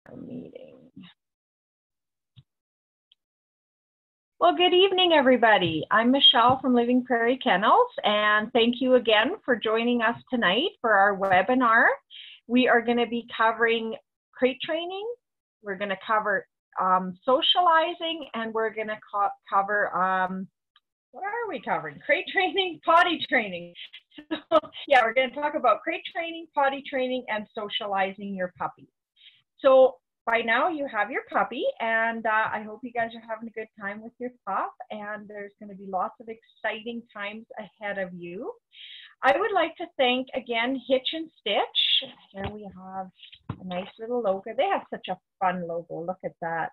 Meeting. Well, good evening, everybody. I'm Michelle from Living Prairie Kennels, and thank you again for joining us tonight for our webinar. We are going to be covering crate training, we're going to cover socializing, and we're going to cover, what are we covering? Crate training, potty training. So, yeah, we're going to talk about crate training, potty training, and socializing your puppy. So by now you have your puppy, and I hope you guys are having a good time with your pup, and there's going to be lots of exciting times ahead of you. I would like to thank again Hitch and Stitch. Here we have a nice little logo. They have such a fun logo. Look at that.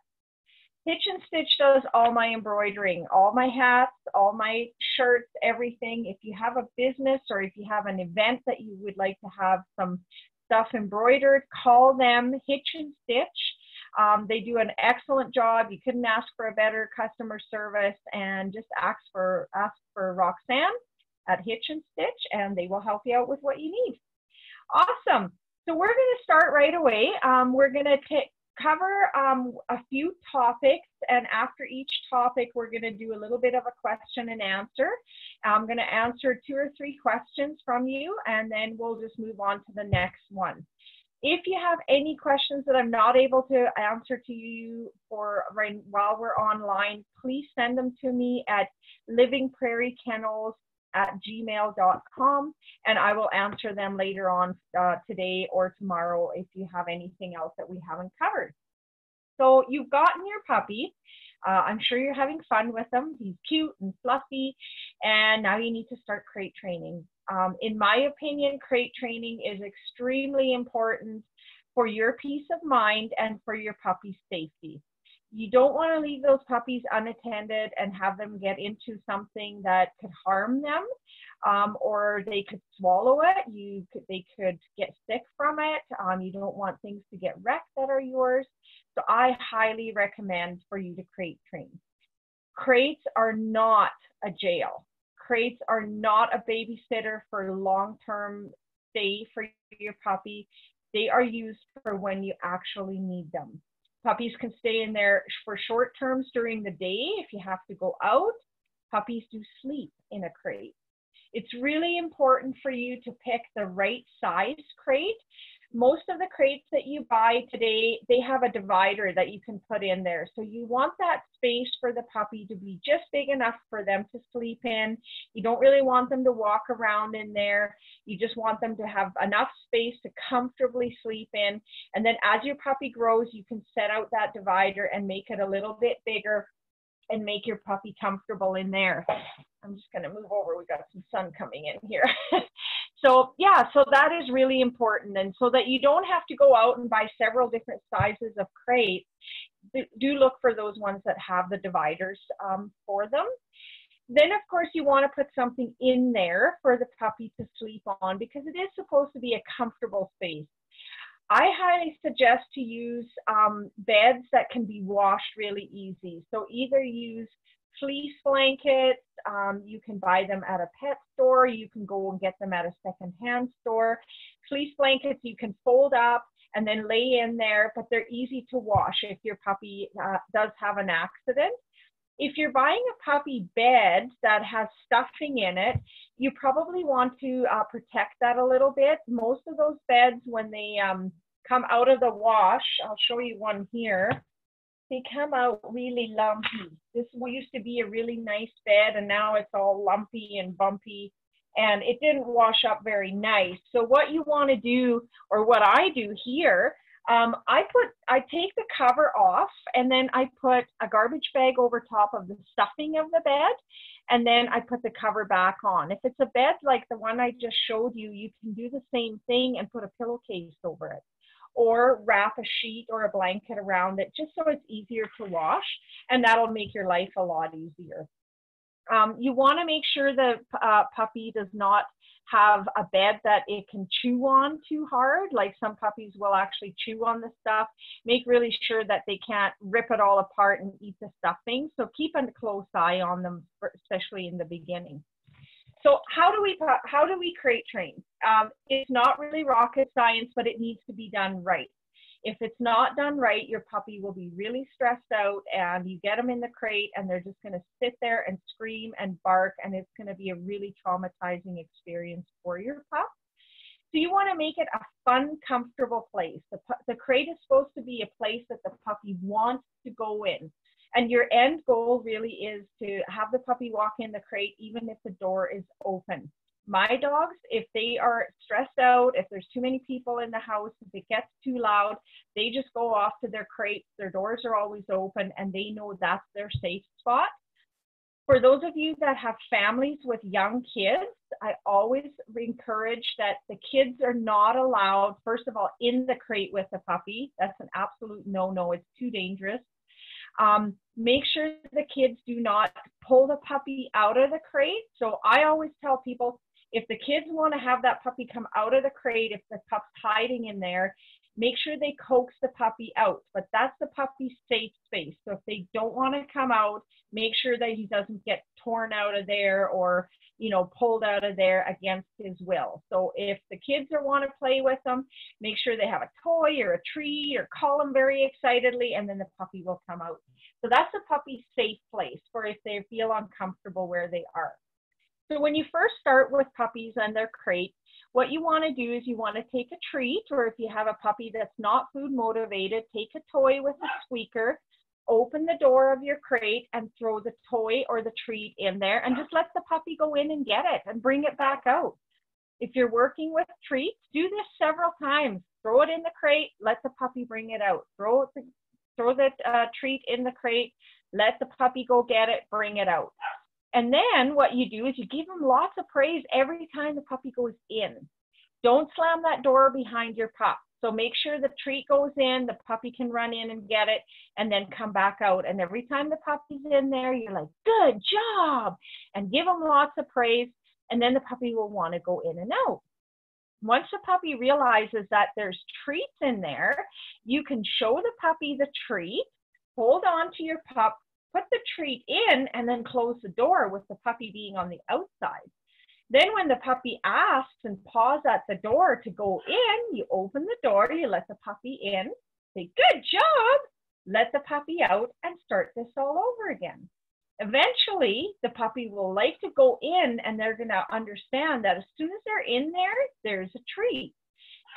Hitch and Stitch does all my embroidering, all my hats, all my shirts, everything. If you have a business or if you have an event that you would like to have some stuff embroidered, call them Hitch and Stitch. They do an excellent job. You couldn't ask for a better customer service, and just ask for Roxanne at Hitch and Stitch, and they will help you out with what you need. Awesome. So we're going to start right away. We're going to cover a few topics, and after each topic we're going to do a little bit of a question and answer. I'm going to answer 2 or 3 questions from you, and then we'll just move on to the next one. If you have any questions that I'm not able to answer to you while we're online, please send them to me at livingprairiekennels@gmail.com, and I will answer them later on today or tomorrow if you have anything else that we haven't covered. So you've gotten your puppy. I'm sure you're having fun with him. He's cute and fluffy, and now you need to start crate training. In my opinion, crate training is extremely important for your peace of mind and for your puppy's safety. You don't want to leave those puppies unattended and have them get into something that could harm them, or they could swallow it. They could get sick from it. You don't want things to get wrecked that are yours. So I highly recommend for you to crate train. Crates are not a jail. Crates are not a babysitter for long-term stay for your puppy. They are used for when you actually need them. Puppies can stay in there for short terms during the day if you have to go out. Puppies do sleep in a crate. It's really important for you to pick the right size crate. Most of the crates that you buy today, they have a divider that you can put in there. So you want that space for the puppy to be just big enough for them to sleep in. You don't really want them to walk around in there. You just want them to have enough space to comfortably sleep in. And then as your puppy grows, you can set out that divider and make it a little bit bigger and make your puppy comfortable in there. I'm just going to move over. We got some sun coming in here. So yeah, so that is really important. And so that you don't have to go out and buy several different sizes of crates, do look for those ones that have the dividers for them. Then of course you want to put something in there for the puppy to sleep on, because it is supposed to be a comfortable space. I highly suggest to use beds that can be washed really easy. So either use fleece blankets, you can buy them at a pet store, you can go and get them at a secondhand store. Fleece blankets you can fold up and then lay in there, but they're easy to wash if your puppy does have an accident. If you're buying a puppy bed that has stuffing in it, you probably want to protect that a little bit. Most of those beds, when they come out of the wash, I'll show you one here, they come out really lumpy. This used to be a really nice bed, and now it's all lumpy and bumpy, and it didn't wash up very nice. So what you want to do, or what I do here, I take the cover off, and then I put a garbage bag over top of the stuffing of the bed, and then I put the cover back on. If it's a bed like the one I just showed you, you can do the same thing and put a pillowcase over it, or wrap a sheet or a blanket around it, just so it's easier to wash, and that'll make your life a lot easier. You want to make sure the puppy does not have a bed that it can chew on too hard. Like some puppies will actually chew on the stuff. Make really sure that they can't rip it all apart and eat the stuffing. So keep a close eye on them, especially in the beginning. So how do we crate train? It's not really rocket science, but it needs to be done right. If it's not done right, your puppy will be really stressed out, and you get them in the crate and they're just going to sit there and scream and bark, and it's going to be a really traumatizing experience for your pup. So you want to make it a fun, comfortable place. The crate is supposed to be a place that the puppy wants to go in. And your end goal really is to have the puppy walk in the crate even if the door is open. My dogs, if they are stressed out, if there's too many people in the house, if it gets too loud, they just go off to their crate. Their doors are always open and they know that's their safe spot. For those of you that have families with young kids, I always encourage that the kids are not allowed, first of all, in the crate with the puppy. That's an absolute no-no. It's too dangerous. Make sure the kids do not pull the puppy out of the crate. So I always tell people, if the kids want to have that puppy come out of the crate, if the pup's hiding in there, make sure they coax the puppy out. But that's the puppy's safe space. So if they don't want to come out, make sure that he doesn't get torn out of there or, you know, pulled out of there against his will. So if the kids want to play with them, make sure they have a toy or a treat or call them very excitedly, and then the puppy will come out. So that's the puppy's safe place for if they feel uncomfortable where they are. So when you first start with puppies and their crate, what you want to do is you want to take a treat, or if you have a puppy that's not food motivated, take a toy with a squeaker, open the door of your crate and throw the toy or the treat in there, and just let the puppy go in and get it and bring it back out. If you're working with treats, do this several times. Throw it in the crate, let the puppy bring it out. Throw the treat in the crate, let the puppy go get it, bring it out. And then what you do is you give them lots of praise every time the puppy goes in. Don't slam that door behind your pup. So make sure the treat goes in, the puppy can run in and get it, and then come back out. And every time the puppy's in there, you're like, good job, and give them lots of praise, and then the puppy will want to go in and out. Once the puppy realizes that there's treats in there, you can show the puppy the treat, hold on to your pup, put the treat in, and then close the door with the puppy being on the outside. Then when the puppy asks and paws at the door to go in, you open the door, you let the puppy in, say, good job, let the puppy out, and start this all over again. Eventually, the puppy will like to go in, and they're going to understand that as soon as they're in there, there's a treat.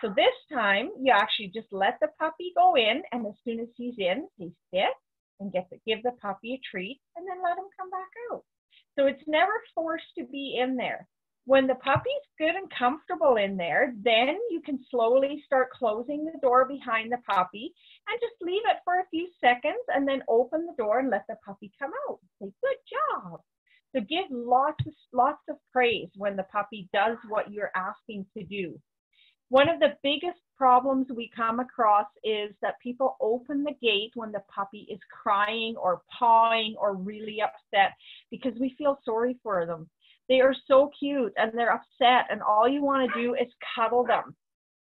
So this time, you actually just let the puppy go in, and as soon as he's in, they sit and give the puppy a treat, and then let him come back out. So it's never forced to be in there. When the puppy's good and comfortable in there, then you can slowly start closing the door behind the puppy and just leave it for a few seconds, and then open the door and let the puppy come out. Say, good job. So give lots of praise when the puppy does what you're asking to do. One of the biggest problems we come across is that people open the gate when the puppy is crying or pawing or really upset, because we feel sorry for them. They are so cute and they're upset, and all you want to do is cuddle them.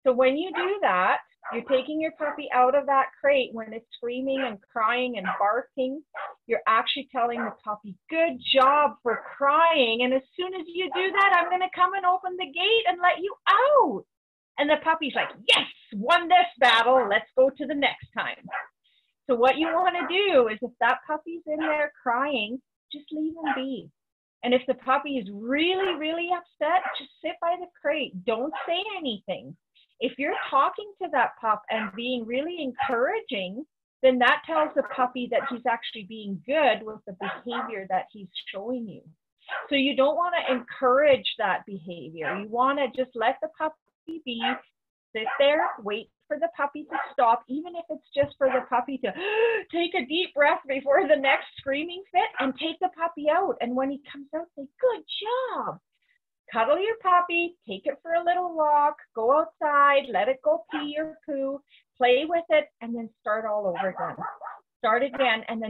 So when you do that, you're taking your puppy out of that crate when it's screaming and crying and barking. You're actually telling the puppy, good job for crying. And as soon as you do that, I'm going to come and open the gate and let you out. And the puppy's like, yes, won this battle. Let's go to the next time. So what you want to do is, if that puppy's in there crying, just leave him be. And if the puppy is really, really upset, just sit by the crate. Don't say anything. If you're talking to that pup and being really encouraging, then that tells the puppy that he's actually being good with the behavior that he's showing you. So you don't want to encourage that behavior. You want to just let the puppy be, sit there, wait for the puppy to stop, even if it's just for the puppy to take a deep breath before the next screaming fit, and take the puppy out. And when he comes out, say, good job. Cuddle your puppy, take it for a little walk, go outside, let it go pee or poo, play with it, and then start all over again. Start again, and the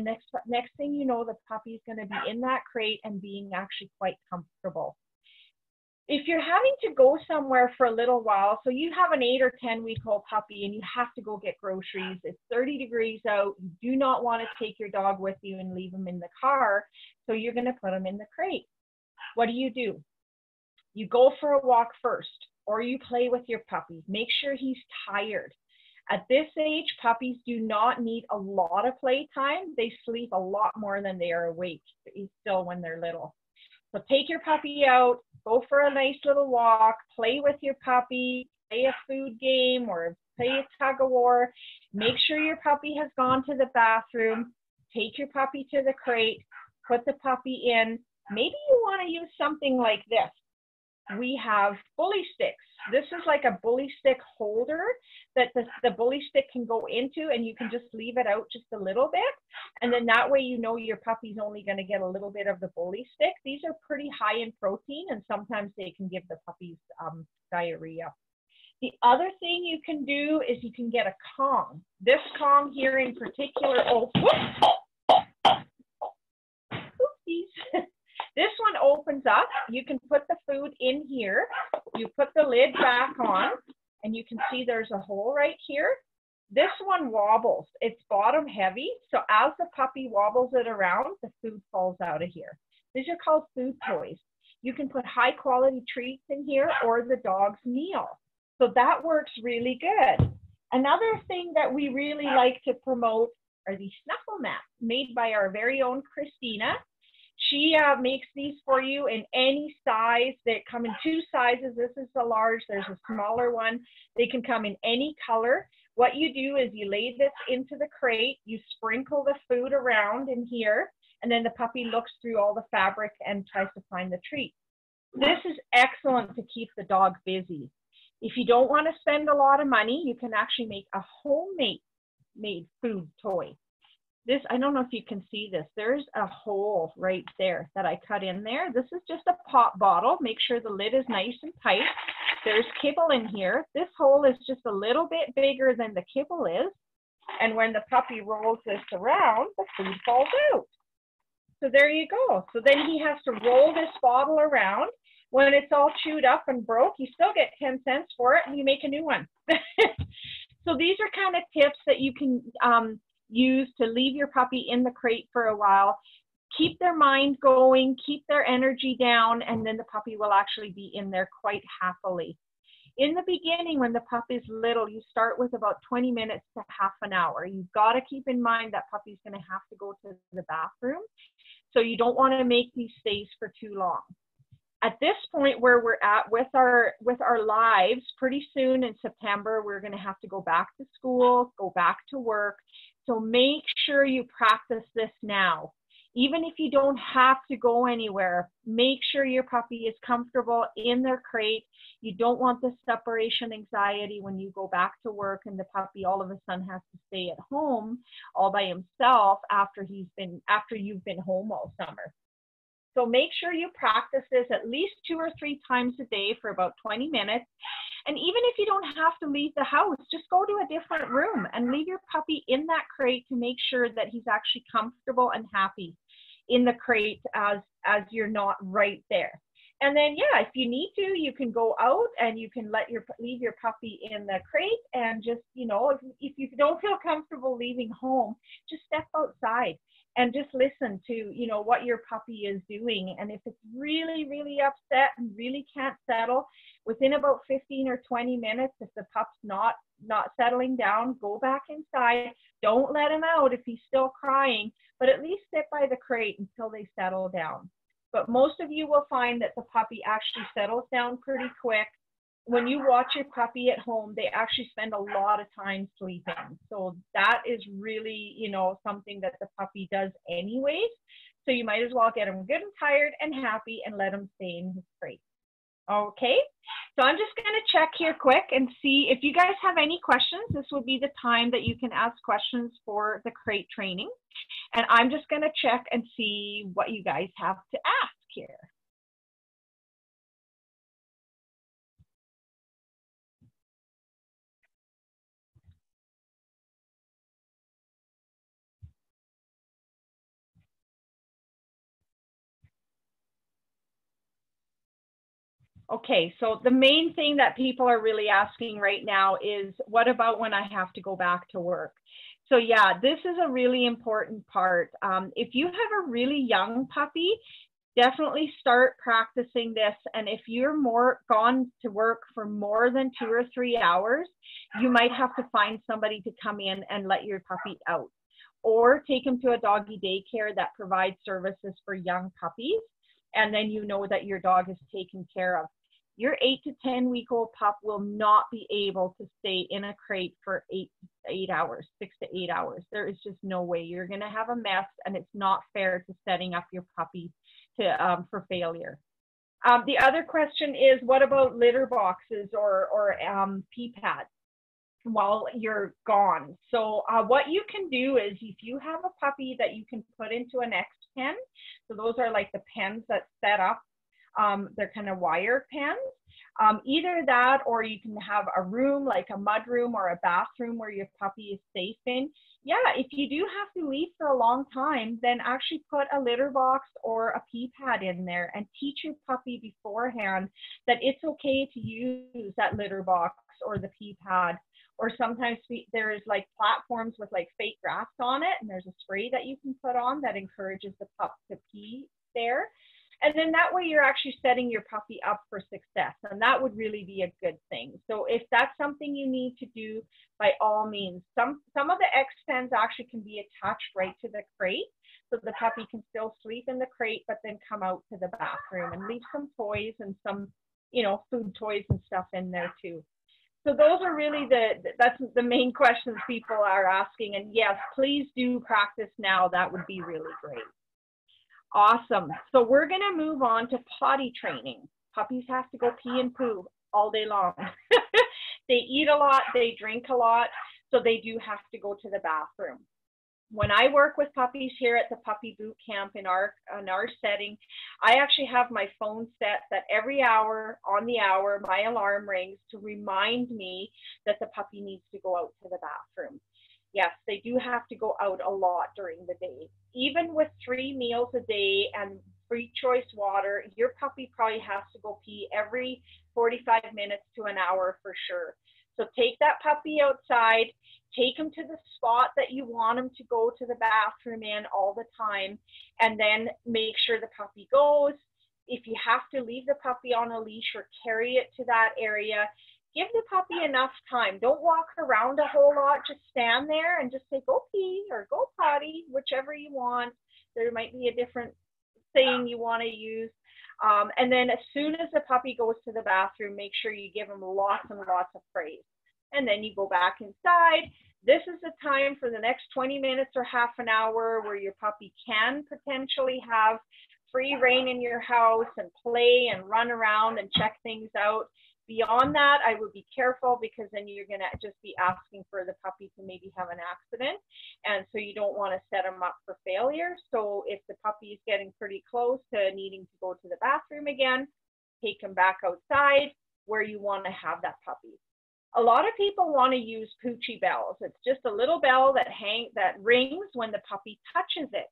next thing you know, the puppy's going to be in that crate and being actually quite comfortable. If you're having to go somewhere for a little while, so you have an 8 or 10 week old puppy and you have to go get groceries, it's 30 degrees out, you do not want to take your dog with you and leave him in the car, so you're going to put him in the crate. What do? You go for a walk first, or you play with your puppy. Make sure he's tired. At this age, puppies do not need a lot of playtime. They sleep a lot more than they are awake still when they're little. So take your puppy out, go for a nice little walk, play with your puppy, play a food game or play a tug of war. Make sure your puppy has gone to the bathroom. Take your puppy to the crate, put the puppy in. Maybe you want to use something like this. We have bully sticks. This is like a bully stick holder that the bully stick can go into, and you can just leave it out just a little bit. And then that way you know your puppy's only going to get a little bit of the bully stick. These are pretty high in protein, and sometimes they can give the puppies diarrhea. The other thing you can do is you can get a Kong. This Kong here in particular, this one opens up. You can put the food in here. You put the lid back on, and you can see there's a hole right here. This one wobbles. It's bottom heavy, so as the puppy wobbles it around, the food falls out of here. These are called food toys. You can put high quality treats in here or the dog's meal. So that works really good. Another thing that we really like to promote are these snuffle mats made by our very own Christina. She makes these for you in any size. They come in 2 sizes. This is the large. There's a smaller one. They can come in any color. What you do is you lay this into the crate. You sprinkle the food around in here, and then the puppy looks through all the fabric and tries to find the treat. This is excellent to keep the dog busy. If you don't want to spend a lot of money, you can actually make a homemade food toy. This, I don't know if you can see this. There's a hole right there that I cut in there. This is just a pop bottle. Make sure the lid is nice and tight. There's kibble in here. This hole is just a little bit bigger than the kibble is. And when the puppy rolls this around, the food falls out. So there you go. So then he has to roll this bottle around. When it's all chewed up and broke, you still get 10 cents for it and you make a new one. So these are kind of tips that you can use to leave your puppy in the crate for a while. Keep their mind going, keep their energy down, and then the puppy will actually be in there quite happily. In the beginning, when the puppy is little, you start with about 20 minutes to half an hour. You've got to keep in mind that puppy's going to have to go to the bathroom. So you don't want to make these stays for too long. At this point where we're at with our lives, pretty soon in September, we're going to have to go back to school, go back to work. So make sure you practice this now. Even if you don't have to go anywhere, make sure your puppy is comfortable in their crate. You don't want the separation anxiety when you go back to work and the puppy all of a sudden has to stay at home all by himself after you've been home all summer. So make sure you practice this at least 2 or 3 times a day for about 20 minutes. And even if you don't have to leave the house, just go to a different room and leave your puppy in that crate to make sure that he's actually comfortable and happy in the crate as you're not right there. And then, yeah, if you need to, you can go out and you can leave your puppy in the crate and just, you know, if you don't feel comfortable leaving home, just step outside and just listen to, you know, what your puppy is doing. And if it's really, really upset and really can't settle, within about 15 or 20 minutes, if the pup's not settling down, go back inside. Don't let him out if he's still crying, but at least sit by the crate until they settle down. But most of you will find that the puppy actually settles down pretty quick. When you watch your puppy at home, they actually spend a lot of time sleeping. So that is really, you know, something that the puppy does anyways. So you might as well get him good and tired and happy and let him stay in his crate. Okay, so I'm just going to check here quick and see if you guys have any questions. This would be the time that you can ask questions for the crate training. And I'm just going to check and see what you guys have to ask here. Okay, so the main thing that people are really asking right now is, what about when I have to go back to work? So yeah, this is a really important part. If you have a really young puppy, definitely start practicing this. And if you're gone to work for more than 2 or 3 hours, you might have to find somebody to come in and let your puppy out, or take him to a doggy daycare that provides services for young puppies. And then you know that your dog is taken care of. Your 8 to 10-week-old pup will not be able to stay in a crate for 8 hours, 6 to 8 hours. There is just no way. You're going to have a mess, and it's not fair to setting up your puppy for failure. The other question is, what about litter boxes or pee pads while you're gone? So what you can do is, if you have a puppy that you can put into an X pen, so those are like the pens that set up, they're kind of wire pens. Either that, or you can have a room, like a mud room or a bathroom where your puppy is safe in. Yeah, if you do have to leave for a long time, then actually put a litter box or a pee pad in there, and teach your puppy beforehand that it's okay to use that litter box or the pee pad. Or sometimes there's like platforms with like fake grass on it, and there's a spray that you can put on that encourages the pup to pee there. And then that way you're actually setting your puppy up for success. And that would really be a good thing. So if that's something you need to do, by all means. Some of the X pens actually can be attached right to the crate. So the puppy can still sleep in the crate, but then come out to the bathroom and leave some toys and some, food toys and stuff in there too. So those are really that's the main questions people are asking. And yes, please do practice now. That would be really great. Awesome. So we're going to move on to potty training. Puppies have to go pee and poo all day long. They eat a lot, they drink a lot, so they do have to go to the bathroom. When I work with puppies here at the Puppy Boot Camp in our setting, I actually have my phone set that every hour, on the hour, my alarm rings to remind me that the puppy needs to go out to the bathroom. Yes, they do have to go out a lot during the day. Even with 3 meals a day and free choice water, your puppy probably has to go pee every 45 minutes to an hour for sure. So take that puppy outside, take him to the spot that you want him to go to the bathroom in all the time, and then make sure the puppy goes. If you have to leave the puppy on a leash or carry it to that area, give the puppy enough time. Don't walk around a whole lot. Just stand there and just say, go pee or go potty, whichever you want. There might be a different saying you want to use. And then as soon as the puppy goes to the bathroom, make sure you give him lots and lots of praise. And then you go back inside. This is the time for the next 20 minutes or half an hour where your puppy can potentially have free reign in your house and play and run around and check things out. Beyond that, I would be careful, because then you're going to just be asking for the puppy to maybe have an accident. And so you don't want to set them up for failure. So if the puppy is getting pretty close to needing to go to the bathroom again, take him back outside where you want to have that puppy. A lot of people want to use Poochie bells. It's just a little bell that rings when the puppy touches it.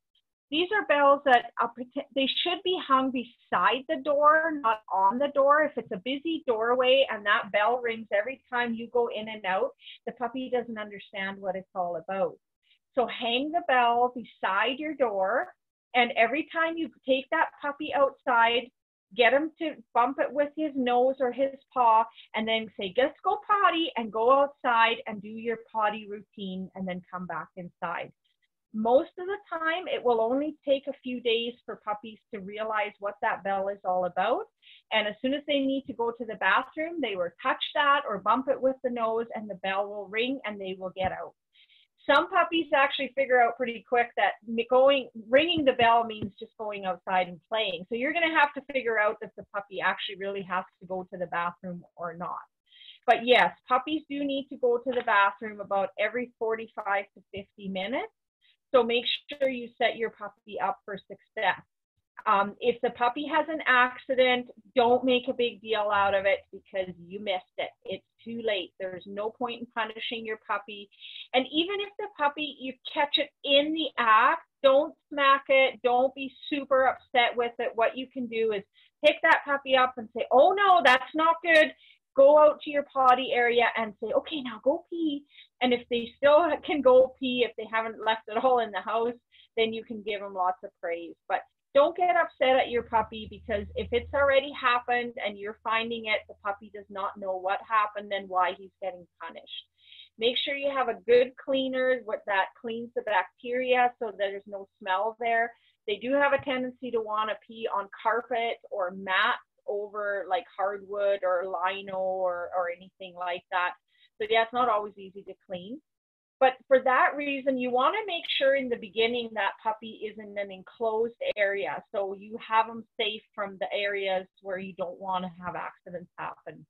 These are bells that they should be hung beside the door, not on the door. If it's a busy doorway and that bell rings every time you go in and out, the puppy doesn't understand what it's all about. So hang the bell beside your door, and every time you take that puppy outside, get him to bump it with his nose or his paw, and then say, just go potty, and go outside and do your potty routine, and then come back inside. Most of the time, it will only take a few days for puppies to realize what that bell is all about. And as soon as they need to go to the bathroom, they will touch that or bump it with the nose, and the bell will ring and they will get out. Some puppies actually figure out pretty quick that ringing the bell means just going outside and playing. So you're going to have to figure out if the puppy actually really has to go to the bathroom or not. But yes, puppies do need to go to the bathroom about every 45 to 50 minutes. So make sure you set your puppy up for success. If the puppy has an accident, don't make a big deal out of it, because you missed it. It's too late. There's no point in punishing your puppy. And even if the puppy, you catch it in the act, don't smack it. Don't be super upset with it. What you can do is pick that puppy up and say, oh no, that's not good. Go out to your potty area and say, okay, now go pee. And if they still can go pee, if they haven't left it all in the house, then you can give them lots of praise. But don't get upset at your puppy, because if it's already happened and you're finding it, the puppy does not know what happened and why he's getting punished. Make sure you have a good cleaner that cleans the bacteria so that there's no smell there. They do have a tendency to want to pee on carpet or mats over like hardwood or lino or anything like that. So yeah, it's not always easy to clean. But for that reason, you want to make sure in the beginning that puppy is in an enclosed area, so you have them safe from the areas where you don't want to have accidents happen.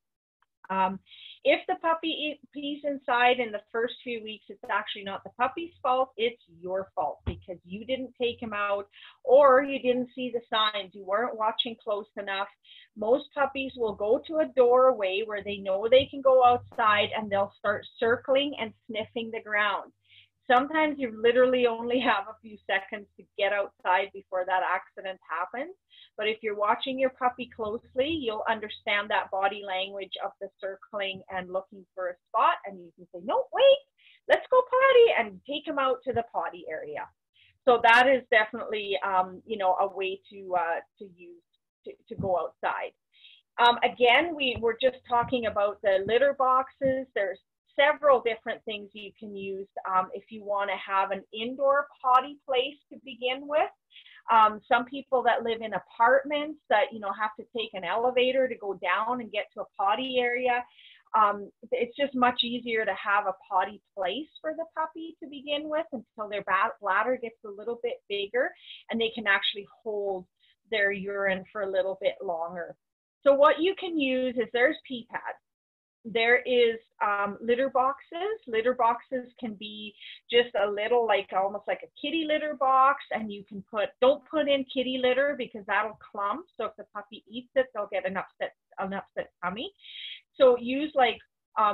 If the puppy pees inside in the first few weeks, it's actually not the puppy's fault, it's your fault, because you didn't take him out, or you didn't see the signs, you weren't watching close enough. Most puppies will go to a doorway where they know they can go outside, and they'll start circling and sniffing the ground. Sometimes you literally only have a few seconds to get outside before that accident happens. But if you're watching your puppy closely, you'll understand that body language of the circling and looking for a spot, and you can say, no, wait, let's go potty, and take him out to the potty area. So that is definitely, you know, a way to use to go outside. Again, we were just talking about the litter boxes. There's several different things you can use if you want to have an indoor potty place to begin with. Some people that live in apartments that, you know, have to take an elevator to go down and get to a potty area. It's just much easier to have a potty place for the puppy to begin with until their bladder gets a little bit bigger and they can actually hold their urine for a little bit longer. So what you can use is there's pee pads. There is litter boxes. Litter boxes can be just a little, like almost like a kitty litter box, and you can don't put in kitty litter because that'll clump. So if the puppy eats it, they'll get an upset tummy. So use like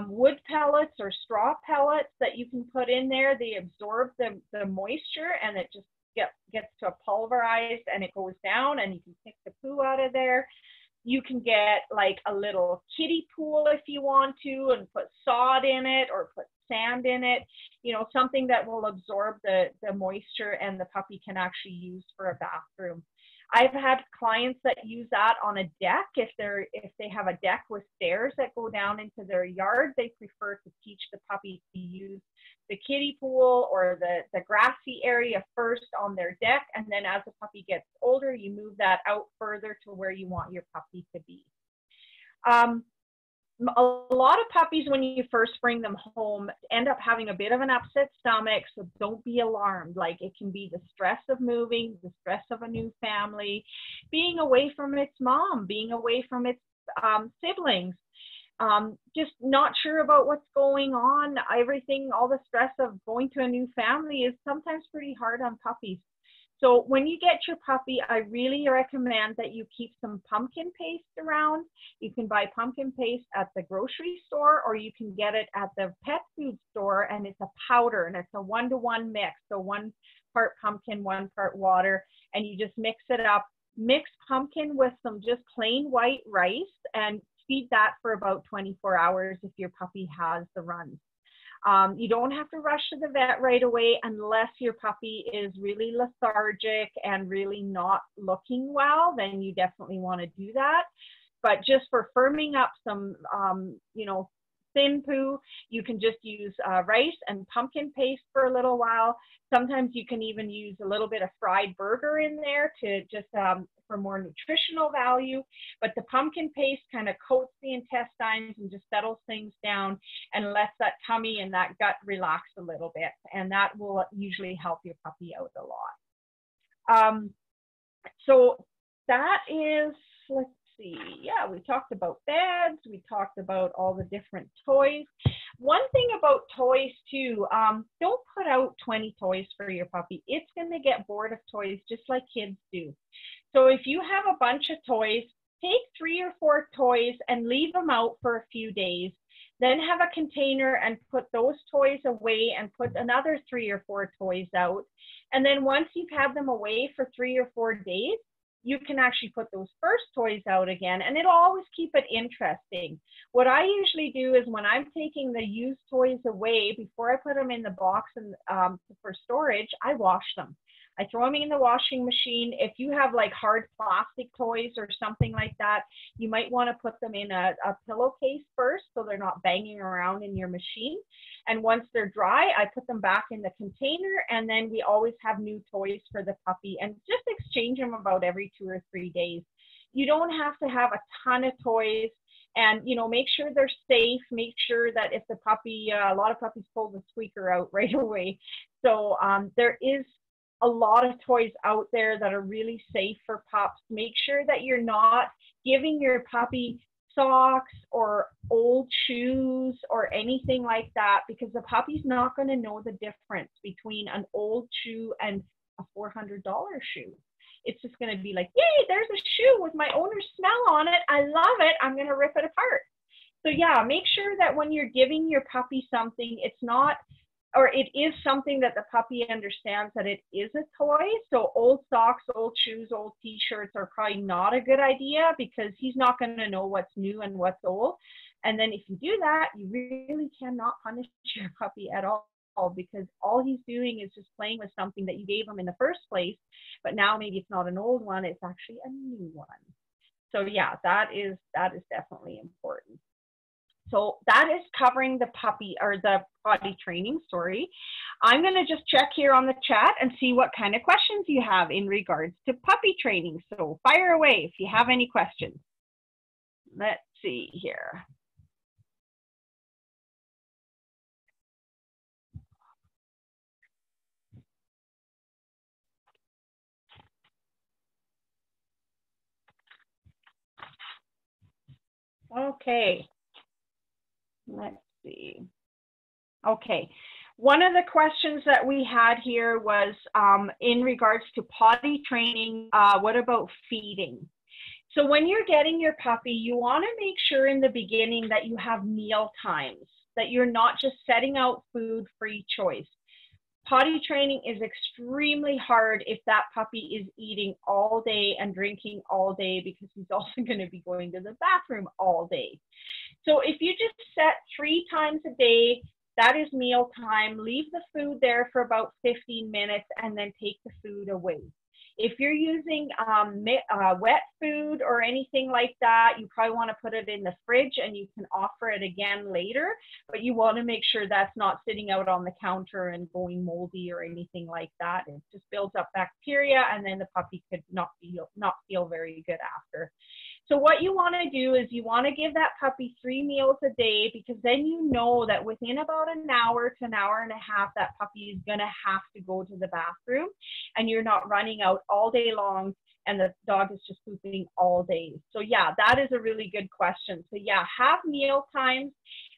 wood pellets or straw pellets that you can put in there. They absorb the moisture, and it just gets to a pulverized, and it goes down, and you can pick the poo out of there. You can get like a little kiddie pool if you want to, and put sod in it or put sand in it, you know, something that will absorb the moisture and the puppy can actually use for a bathroom. I've had clients that use that on a deck. If they have a deck with stairs that go down into their yard, they prefer to teach the puppy to use the kiddie pool or the grassy area first on their deck, and then as the puppy gets older, you move that out further to where you want your puppy to be. A lot of puppies, when you first bring them home, end up having a bit of an upset stomach, so don't be alarmed. Like, it can be the stress of moving, the stress of a new family, being away from its mom, being away from its siblings, just not sure about what's going on. Everything, all the stress of going to a new family is sometimes pretty hard on puppies. So when you get your puppy, I really recommend that you keep some pumpkin paste around. You can buy pumpkin paste at the grocery store, or you can get it at the pet food store, and it's a powder, and it's a 1-to-1 mix. So 1 part pumpkin, 1 part water, and you just mix it up. Mix pumpkin with some just plain white rice and feed that for about 24 hours if your puppy has the runs. You don't have to rush to the vet right away unless your puppy is really lethargic and really not looking well, then you definitely want to do that. But just for firming up some, you know, thin poo, you can just use rice and pumpkin paste for a little while. Sometimes you can even use a little bit of fried burger in there to just for more nutritional value. But the pumpkin paste kind of coats the intestines and just settles things down and lets that tummy and that gut relax a little bit. And that will usually help your puppy out a lot. So that is, let's see, yeah, we talked about beds, we talked about all the different toys. One thing about toys too, don't put out 20 toys for your puppy. It's going to get bored of toys just like kids do. So if you have a bunch of toys, take 3 or 4 toys and leave them out for a few days. Then have a container and put those toys away and put another 3 or 4 toys out. And then once you've had them away for 3 or 4 days, you can actually put those first toys out again, and it'll always keep it interesting. What I usually do is when I'm taking the used toys away, before I put them in the box and for storage, I wash them. I throw them in the washing machine. If you have like hard plastic toys or something like that, you might want to put them in a pillowcase first so they're not banging around in your machine. And once they're dry, I put them back in the container, and then we always have new toys for the puppy and just exchange them about every 2 or 3 days. You don't have to have a ton of toys, and make sure they're safe. Make sure that if the puppy, a lot of puppies pull the squeaker out right away. So there is a lot of toys out there that are really safe for pups. Make sure that you're not giving your puppy socks or old shoes or anything like that, because the puppy's not going to know the difference between an old shoe and a $400 shoe. It's just going to be like, yay, there's a shoe with my owner's smell on it. I love it. I'm going to rip it apart. So yeah, make sure that when you're giving your puppy something, it's not, or it is something that the puppy understands that it is a toy. So old socks, old shoes, old t-shirts are probably not a good idea, because he's not going to know what's new and what's old. And then if you do that, you really cannot punish your puppy at all, because all he's doing is just playing with something that you gave him in the first place, but now maybe it's not an old one, it's actually a new one. So yeah, that is definitely important. So that is covering the puppy or the potty training story. I'm going to just check here on the chat and see what kind of questions you have in regards to puppy training. So fire away if you have any questions. Let's see here. Okay. Let's see. Okay. One of the questions that we had here was in regards to potty training, what about feeding? So when you're getting your puppy, you want to make sure in the beginning that you have meal times, that you're not just setting out food free choice. Potty training is extremely hard if that puppy is eating all day and drinking all day, because he's also going to be going to the bathroom all day. So if you just set 3 times a day, that is meal time, leave the food there for about 15 minutes and then take the food away. If you're using wet food or anything like that, you probably want to put it in the fridge and you can offer it again later, but you want to make sure that's not sitting out on the counter and going moldy or anything like that. It just builds up bacteria, and then the puppy could not feel very good after. So what you want to do is you want to give that puppy 3 meals a day, because then you know that within about an hour to an hour and a half, that puppy is going to have to go to the bathroom, and you're not running out all day long and the dog is just pooping all day. So yeah, that is a really good question. So yeah, have meal times.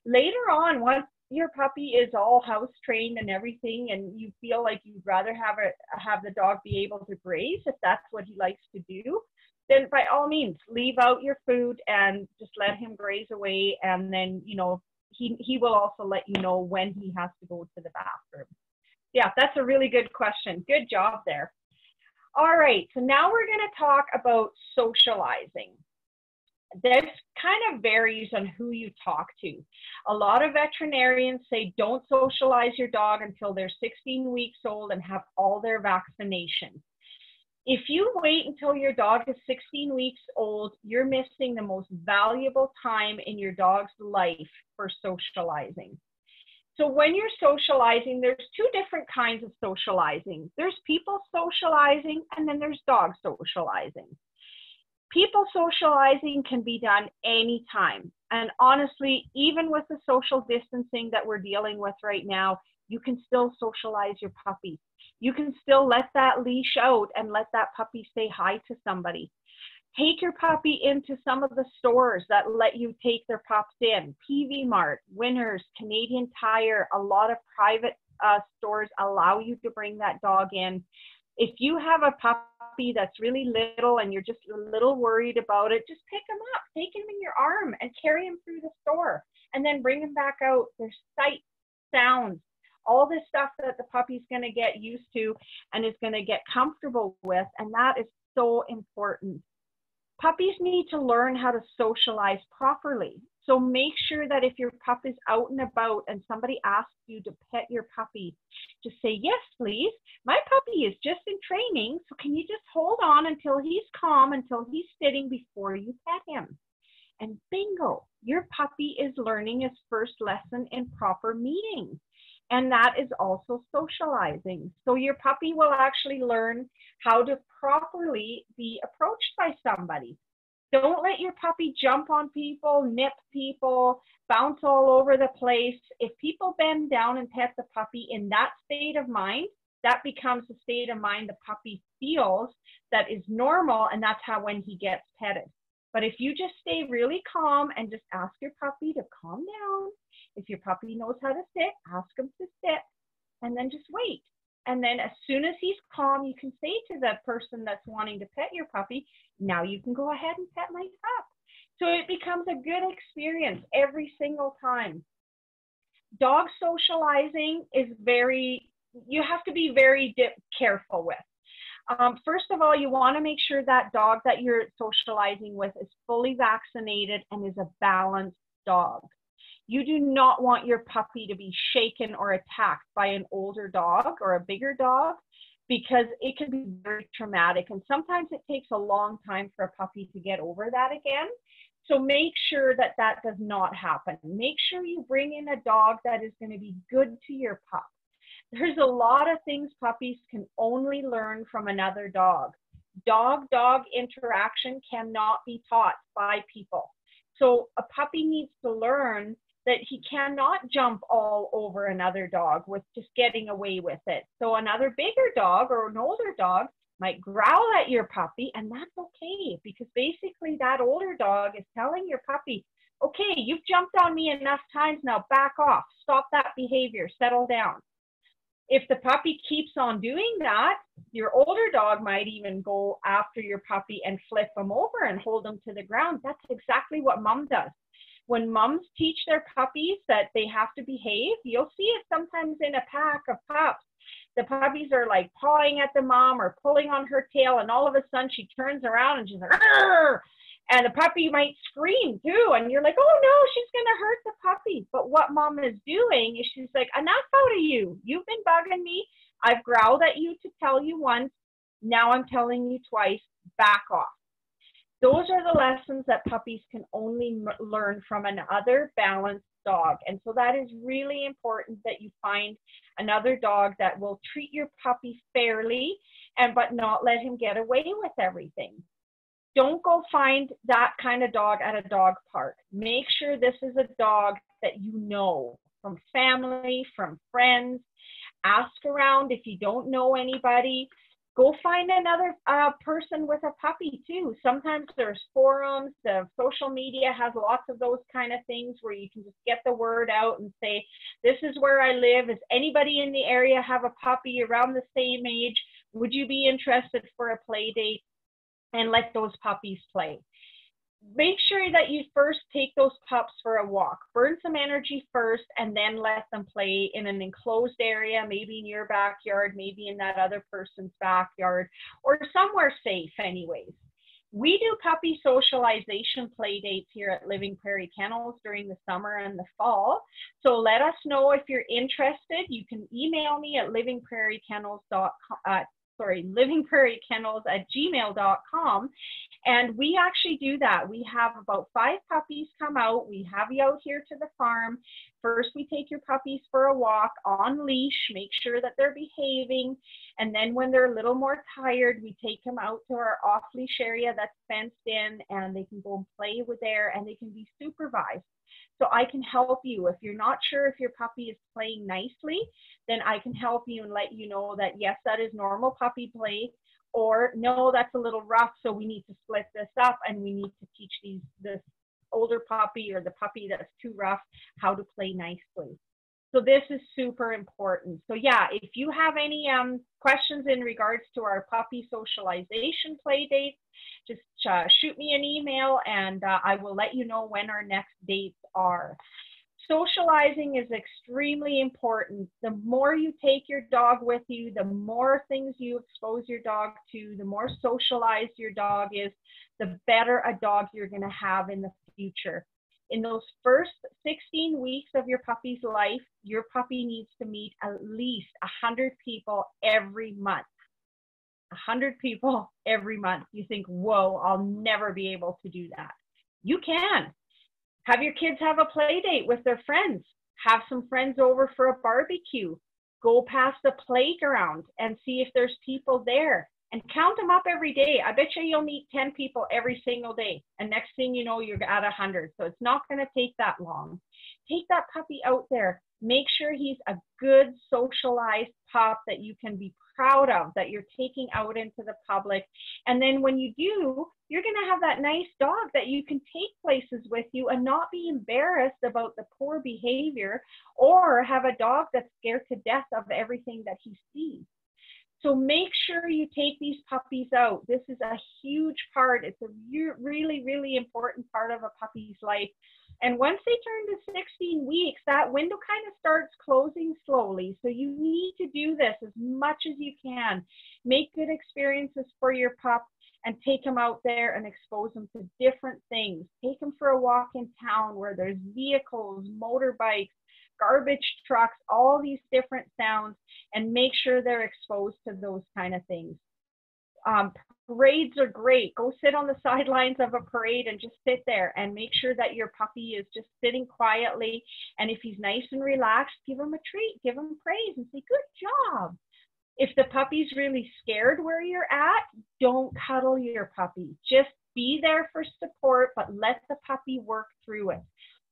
Later on, once your puppy is all house trained and everything, and you feel like you'd rather have the dog be able to graze, if that's what he likes to do, then by all means, leave out your food and just let him graze away. And then, he will also let you know when he has to go to the bathroom. Yeah, that's a really good question. Good job there. All right, so now we're going to talk about socializing. This kind of varies on who you talk to. A lot of veterinarians say don't socialize your dog until they're 16 weeks old and have all their vaccinations. If you wait until your dog is 16 weeks old, you're missing the most valuable time in your dog's life for socializing. So when you're socializing, there's 2 different kinds of socializing. There's people socializing, and then there's dog socializing. People socializing can be done anytime. And honestly, even with the social distancing that we're dealing with right now, you can still socialize your puppy. You can still let that leash out and let that puppy say hi to somebody. Take your puppy into some of the stores that let you take their pups in. PV Mart, Winners, Canadian Tire, a lot of private stores allow you to bring that dog in. If you have a puppy that's really little and you're just a little worried about it, just pick him up, take him in your arm and carry him through the store, and then bring him back out. There's sights, sounds, all this stuff that the puppy's going to get used to and is going to get comfortable with, and that is so important. Puppies need to learn how to socialize properly. So make sure that if your pup is out and about and somebody asks you to pet your puppy, just say, yes, please. My puppy is just in training, so can you just hold on until he's calm, until he's sitting before you pet him? And bingo, your puppy is learning his first lesson in proper meeting. And that is also socializing. So your puppy will actually learn how to properly be approached by somebody. Don't let your puppy jump on people, nip people, bounce all over the place. If people bend down and pet the puppy in that state of mind, that becomes the state of mind the puppy feels that is normal, and that's how when he gets petted. But if you just stay really calm and just ask your puppy to calm down, if your puppy knows how to sit, ask him to sit, and then just wait. And then as soon as he's calm, you can say to the person that's wanting to pet your puppy, now you can go ahead and pet my pup. So it becomes a good experience every single time. Dog socializing is you have to be very careful with. First of all, you want to make sure that dog that you're socializing with is fully vaccinated and is a balanced dog. You do not want your puppy to be shaken or attacked by an older dog or a bigger dog, because it can be very traumatic. And sometimes it takes a long time for a puppy to get over that again. So make sure that that does not happen. Make sure you bring in a dog that is going to be good to your pup. There's a lot of things puppies can only learn from another dog. Dog-dog interaction cannot be taught by people. So a puppy needs to learn that he cannot jump all over another dog with just getting away with it. So another bigger dog or an older dog might growl at your puppy, and that's okay, because basically that older dog is telling your puppy, okay, you've jumped on me enough times, now back off, stop that behavior, settle down. If the puppy keeps on doing that, your older dog might even go after your puppy and flip him over and hold him to the ground. That's exactly what mom does. When moms teach their puppies that they have to behave, you'll see it sometimes in a pack of pups. The puppies are like pawing at the mom or pulling on her tail, and all of a sudden she turns around and she's like, arr! And the puppy might scream too, and you're like, oh no, she's gonna hurt the puppy. But what mom is doing is she's like, enough out of you. You've been bugging me. I've growled at you to tell you once. Now I'm telling you twice, back off. Those are the lessons that puppies can only learn from another balanced dog. And so that is really important, that you find another dog that will treat your puppy fairly, but not let him get away with everything. Don't go find that kind of dog at a dog park. Make sure this is a dog that you know from family, from friends. Ask around if you don't know anybody. Go find another person with a puppy too. Sometimes there's forums, the social media has lots of those kind of things where you can just get the word out and say, this is where I live. Does anybody in the area have a puppy around the same age? Would you be interested for a play date? And let those puppies play. Make sure that you first take those pups for a walk. Burn some energy first, and then let them play in an enclosed area, maybe in your backyard, maybe in that other person's backyard, or somewhere safe anyways. We do puppy socialization play dates here at Living Prairie Kennels during the summer and the fall. So let us know if you're interested. You can email me at livingprairiekennels@gmail.com. And we actually do that. We have about 5 puppies come out. We have you out here to the farm. First, we take your puppies for a walk on leash, make sure that they're behaving. And then when they're a little more tired, we take them out to our off-leash area that's fenced in, and they can go and play with there, and they can be supervised. So I can help you. If you're not sure if your puppy is playing nicely, then I can help you and let you know that, yes, that is normal puppy play, or no, that's a little rough, so we need to split this up and we need to teach this older puppy or the puppy that's too rough how to play nicely. So this is super important. So yeah, if you have any questions in regards to our puppy socialization play dates, just shoot me an email, and I will let you know when our next dates are. Socializing is extremely important. The more you take your dog with you, the more things you expose your dog to, the more socialized your dog is, the better a dog you're going to have in the future. In those first 16 weeks of your puppy's life, your puppy needs to meet at least 100 people every month. 100 people every month. You think, whoa, I'll never be able to do that. You can. Have your kids have a play date with their friends. Have some friends over for a barbecue. Go past the playground and see if there's people there. And count them up every day. I bet you'll meet 10 people every single day. And next thing you know, you're at 100. So it's not going to take that long. Take that puppy out there. Make sure he's a good socialized pup that you can be proud of, that you're taking out into the public. And then when you do, you're going to have that nice dog that you can take places with you and not be embarrassed about the poor behavior, or have a dog that's scared to death of everything that he sees. So make sure you take these puppies out. This is a huge part. It's a really, really important part of a puppy's life. And once they turn to 16 weeks, that window kind of starts closing slowly. So you need to do this as much as you can. Make good experiences for your pup and take them out there and expose them to different things. Take them for a walk in town where there's vehicles, motorbikes, garbage trucks, all these different sounds, and make sure they're exposed to those kind of things. Parades are great. Go sit on the sidelines of a parade and just sit there and make sure that your puppy is just sitting quietly. And if he's nice and relaxed, give him a treat, give him praise and say, good job. If the puppy's really scared where you're at, don't cuddle your puppy. Just be there for support, but let the puppy work through it.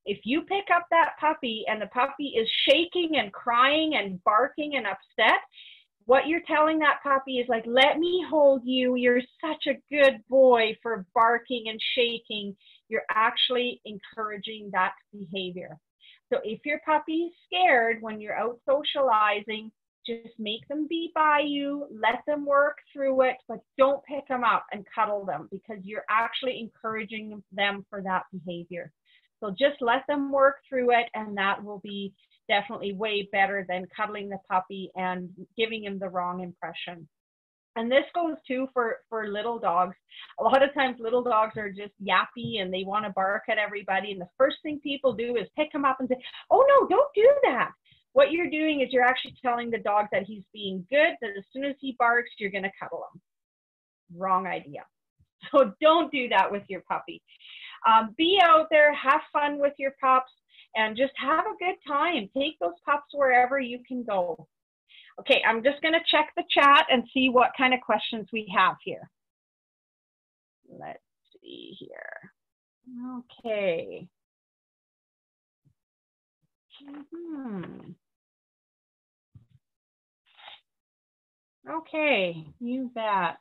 If you pick up that puppy and the puppy is shaking and crying and barking and upset, what you're telling that puppy is like, let me hold you. You're such a good boy for barking and shaking. You're actually encouraging that behavior. So if your puppy is scared when you're out socializing, just make them be by you, let them work through it, but don't pick them up and cuddle them, because you're actually encouraging them for that behavior. So just let them work through it, and that will be definitely way better than cuddling the puppy and giving him the wrong impression. And this goes too for little dogs. A lot of times little dogs are just yappy and they want to bark at everybody. And the first thing people do is pick them up and say, oh no, don't do that. What you're doing is you're actually telling the dog that he's being good, that as soon as he barks, you're going to cuddle him. Wrong idea. So don't do that with your puppy. Be out there, have fun with your pups, and just have a good time. Take those pups wherever you can go. Okay, I'm just going to check the chat and see what kind of questions we have here. Let's see here. Okay. Okay, you bet.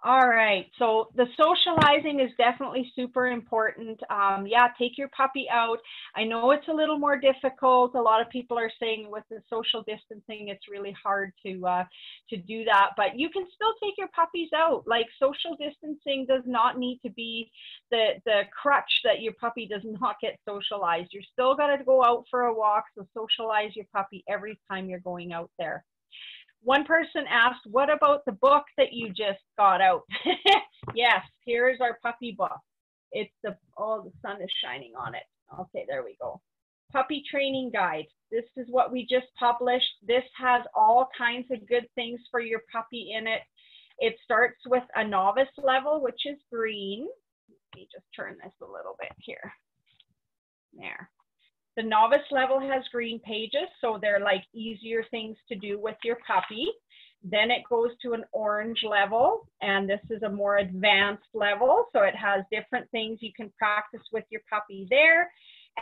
All right, so the socializing is definitely super important. Yeah, take your puppy out. I know it's a little more difficult. A lot of people are saying with the social distancing, it's really hard to do that, but you can still take your puppies out. Like, social distancing does not need to be the crutch that your puppy does not get socialized. You're still got to go out for a walk, so socialize your puppy every time you're going out there. One person asked, what about the book that you just got out? Yes, here's our puppy book. It's the sun is shining on it. Okay, there we go. Puppy training guide. This is what we just published. This has all kinds of good things for your puppy in it. It starts with a novice level, which is green. Let me just turn this a little bit here. There. The novice level has green pages, so they're like easier things to do with your puppy. Then it goes to an orange level, and this is a more advanced level, so it has different things you can practice with your puppy there.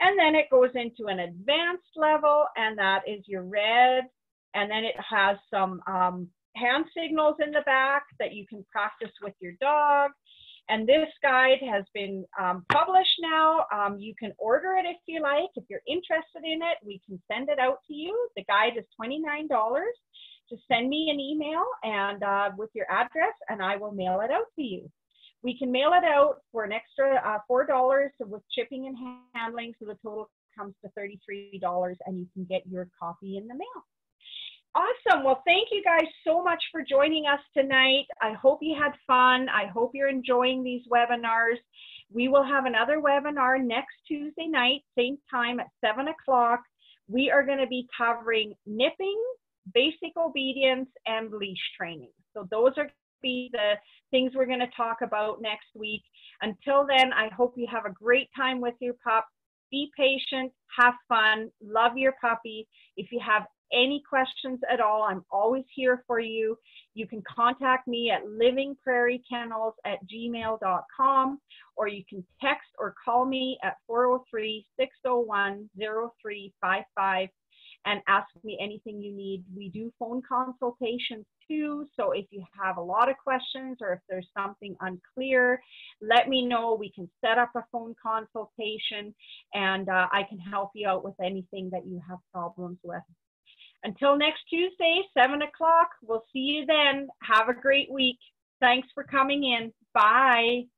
And then it goes into an advanced level, and that is your red. And then it has some hand signals in the back that you can practice with your dog. And this guide has been published now. You can order it if you like. If you're interested in it, we can send it out to you. The guide is $29. Just send me an email and with your address, and I will mail it out to you. We can mail it out for an extra $4 with shipping and handling, so the total comes to $33, and you can get your copy in the mail. Awesome. Well, thank you guys so much for joining us tonight. I hope you had fun. I hope you're enjoying these webinars. We will have another webinar next Tuesday night, same time at 7 o'clock. We are going to be covering nipping, basic obedience, and leash training. So those are going to be the things we're going to talk about next week. Until then, I hope you have a great time with your pup. Be patient, have fun, love your puppy. If you have any questions at all, I'm always here for you. You can contact me at livingprairiekennels@gmail.com, or you can text or call me at 403-601-0355 and ask me anything you need. We do phone consultations too, so if you have a lot of questions or if there's something unclear, let me know. We can set up a phone consultation, and I can help you out with anything that you have problems with. Until next Tuesday, 7 o'clock, we'll see you then. Have a great week. Thanks for coming in. Bye.